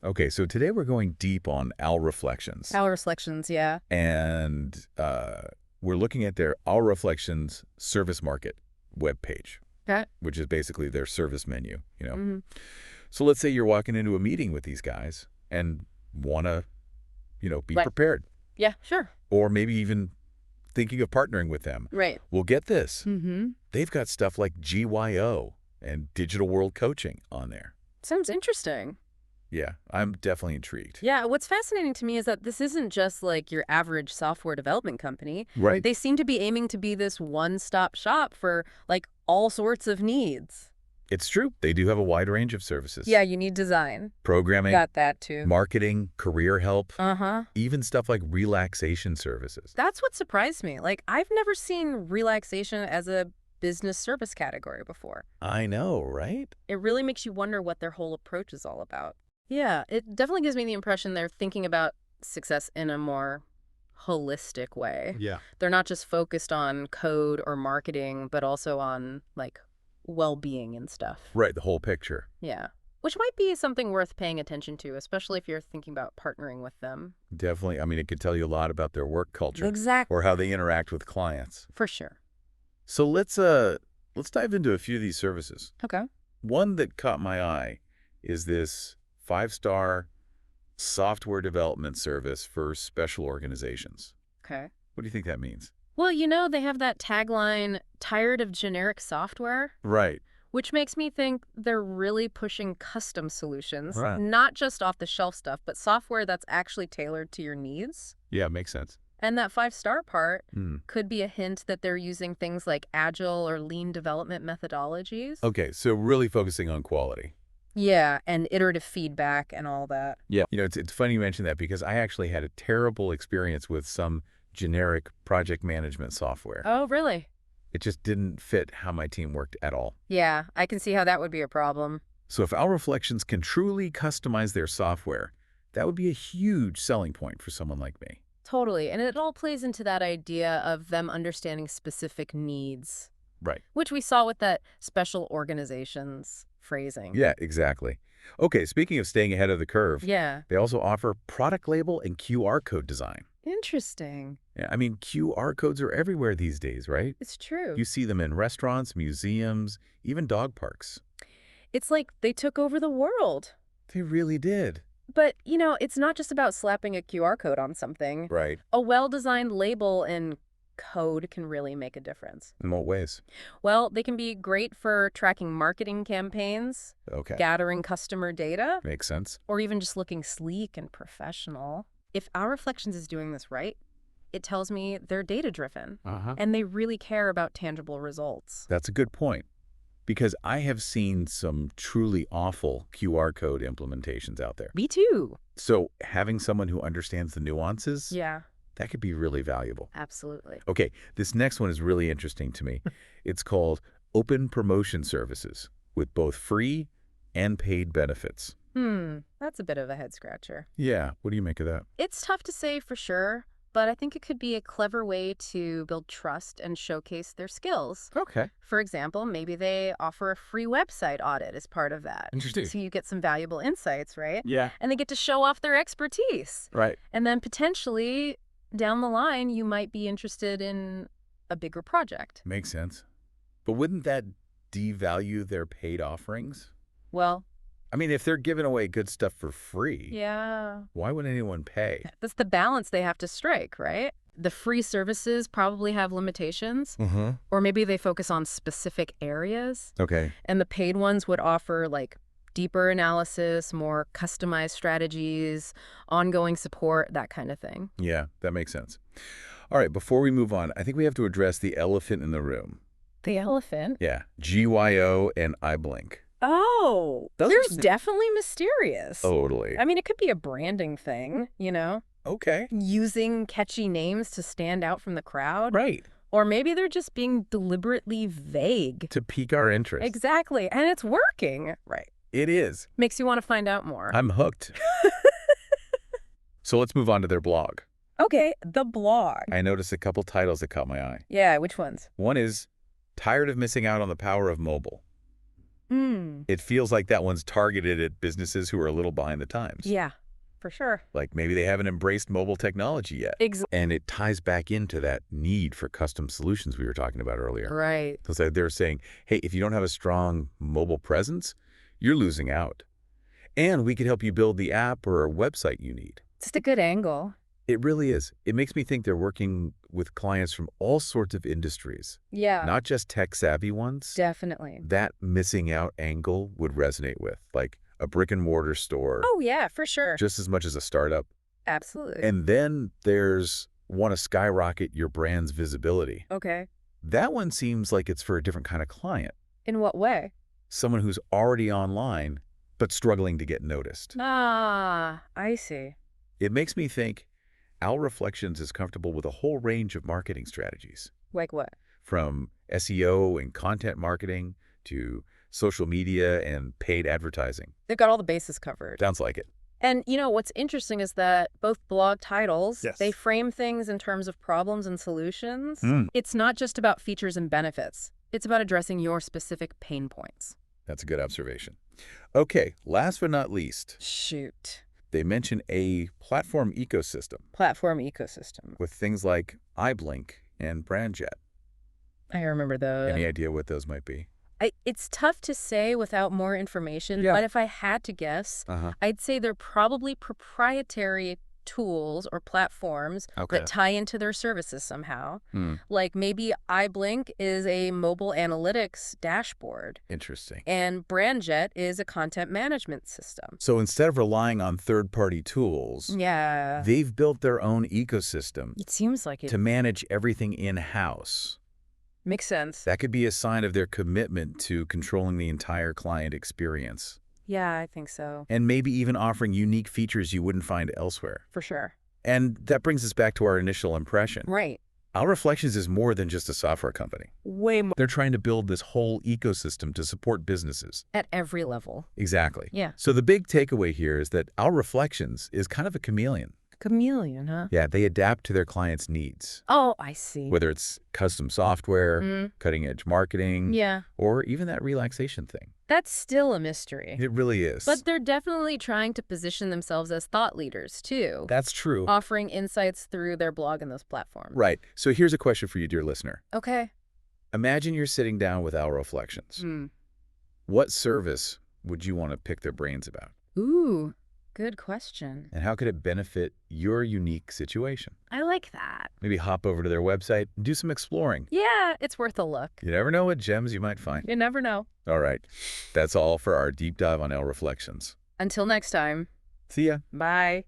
Okay, so today we're going deep on Alreflections. Alreflections, yeah. And we're looking at their Alreflections service market webpage, Okay. which is basically their service menu. hmm So let's say you're walking into a meeting with these guys and want to, be Right. prepared. Yeah, sure. Or maybe even thinking of partnering with them. Right. Well, get this. Mm-hmm. They've got stuff like GYO and digital world coaching on there. Sounds interesting. Yeah, I'm definitely intrigued. Yeah, what's fascinating to me is that this isn't just like your average software development company. Right. They seem to be aiming to be this one-stop shop for like all sorts of needs. It's true. They do have a wide range of services. Yeah, you need design. Programming, Got that too. marketing, career help, Uh-huh. even stuff like relaxation services. That's what surprised me. Like, I've never seen relaxation as a business service category before. I know, right? It really makes you wonder what their whole approach is all about. Yeah, it definitely gives me the impression they're thinking about success in a more holistic way. Yeah. They're not just focused on code or marketing, but also on, like, well-being and stuff. Right, the whole picture. Yeah. Which might be something worth paying attention to, especially if you're thinking about partnering with them. Definitely. I mean, it could tell you a lot about their work culture Exactly. or how they interact with clients. For sure. So let's dive into a few of these services. Okay. One that caught my eye is this 5-star software development service for special organizations. Okay. What do you think that means? Well, they have that tagline, tired of generic software, Right. which makes me think they're really pushing custom solutions, Right. not just off-the-shelf stuff, but software that's actually tailored to your needs. Yeah, makes sense. And that 5-star part Hmm. could be a hint that they're using things like agile or lean development methodologies. Okay, so really focusing on quality. Yeah, and iterative feedback and all that. Yeah. It's funny you mention that because I actually had a terrible experience with some generic project management software. Oh, really? It just didn't fit how my team worked at all. Yeah, I can see how that would be a problem. So if Alreflections can truly customize their software, that would be a huge selling point for someone like me. Totally. And it all plays into that idea of them understanding specific needs, Right. which we saw with that special organizations phrasing. Yeah, exactly. Okay, speaking of staying ahead of the curve, Yeah. they also offer product label and QR code design. Interesting. Yeah, I mean, QR codes are everywhere these days, right? It's true. You see them in restaurants, museums, even dog parks. It's like they took over the world. They really did. But, it's not just about slapping a QR code on something. Right. A well-designed label and code can really make a difference. In what ways? Well, they can be great for tracking marketing campaigns, Okay. gathering customer data, Makes sense. or even just looking sleek and professional. If Alreflections is doing this right, it tells me they're data-driven, Uh-huh. and they really care about tangible results. That's a good point. Because I have seen some truly awful QR code implementations out there. Me too. So having someone who understands the nuances, Yeah, that could be really valuable. absolutely. Okay, this next one is really interesting to me. It's called Open Promotion Services with both free and paid benefits. That's a bit of a head-scratcher. Yeah, what do you make of that? It's tough to say for sure, but I think it could be a clever way to build trust and showcase their skills. Okay. For example, maybe they offer a free website audit as part of that. Interesting. So you get some valuable insights, right? Yeah. And they get to show off their expertise. Right. And then potentially, down the line, you might be interested in a bigger project. Makes sense. But wouldn't that devalue their paid offerings? Well, I mean, if they're giving away good stuff for free, yeah. why would anyone pay? That's the balance they have to strike, right? The free services probably have limitations, Mm-hmm. or maybe they focus on specific areas. Okay. And the paid ones would offer like deeper analysis, more customized strategies, ongoing support, that kind of thing. Yeah, that makes sense. All right, before we move on, I think we have to address the elephant in the room. The elephant? Yeah, GYO and iBlink. Oh, Those there's are- definitely mysterious. Totally. I mean, it could be a branding thing, Okay. using catchy names to stand out from the crowd. Right. Or maybe they're just being deliberately vague. To pique our interest. Exactly. And it's working. Right. It is. Makes you want to find out more. I'm hooked. So let's move on to their blog. Okay, the blog. I noticed a couple titles that caught my eye. Yeah, which ones? One is Tired of Missing Out on the Power of Mobile. Mm. It feels like that one's targeted at businesses who are a little behind the times. Yeah, for sure. Like maybe they haven't embraced mobile technology yet. And it ties back into that need for custom solutions we were talking about earlier. Right. So they're saying, hey, if you don't have a strong mobile presence, you're losing out. And we could help you build the app or website you need. It's a good angle. It really is. It makes me think they're working with clients from all sorts of industries, Yeah, not just tech-savvy ones. definitely. That missing out angle would resonate with, like a brick-and-mortar store, Oh, yeah, for sure. just as much as a startup. Absolutely. And then there's want to skyrocket your brand's visibility. Okay. That one seems like it's for a different kind of client, In what way? someone who's already online but struggling to get noticed. Ah, I see. It makes me think Alreflections is comfortable with a whole range of marketing strategies, Like what? from SEO and content marketing to social media and paid advertising. They've got all the bases covered. Sounds like it. And, what's interesting is that both blog titles, Yes. they frame things in terms of problems and solutions. Mm. It's not just about features and benefits. It's about addressing your specific pain points. That's a good observation. Okay, last but not least, Shoot. they mention a platform ecosystem Platform ecosystem. with things like iBlink and BrandJet. I remember those. Any idea what those might be? It's tough to say without more information, Yeah. but if I had to guess, Uh-huh. I'd say they're probably proprietary tools or platforms Okay. that tie into their services somehow. Hmm. Like maybe iBlink is a mobile analytics dashboard, Interesting. and BrandJet is a content management system. So instead of relying on third-party tools, Yeah. they've built their own ecosystem It seems like it to manage everything in-house. makes sense. That could be a sign of their commitment to controlling the entire client experience, Yeah, I think so. and maybe even offering unique features you wouldn't find elsewhere. For sure. And that brings us back to our initial impression. Right. Alreflections is more than just a software company. Way more. They're trying to build this whole ecosystem to support businesses. At every level. Exactly. Yeah. So the big takeaway here is that Alreflections is kind of a chameleon. Chameleon, huh? Yeah, they adapt to their clients' needs, Oh, I see. whether it's custom software, Mm. cutting-edge marketing, Yeah. or even that relaxation thing. That's still a mystery. It really is. But they're definitely trying to position themselves as thought leaders, too, That's true. offering insights through their blog and those platforms. Right. So here's a question for you, dear listener. Okay. Imagine you're sitting down with Alreflections. What service would you want to pick their brains about? Ooh, good question. And how could it benefit your unique situation? I like that. Maybe hop over to their website and do some exploring. Yeah, it's worth a look. You never know what gems you might find. You never know. All right. That's all for our deep dive on Alreflections. Until next time. See ya. Bye.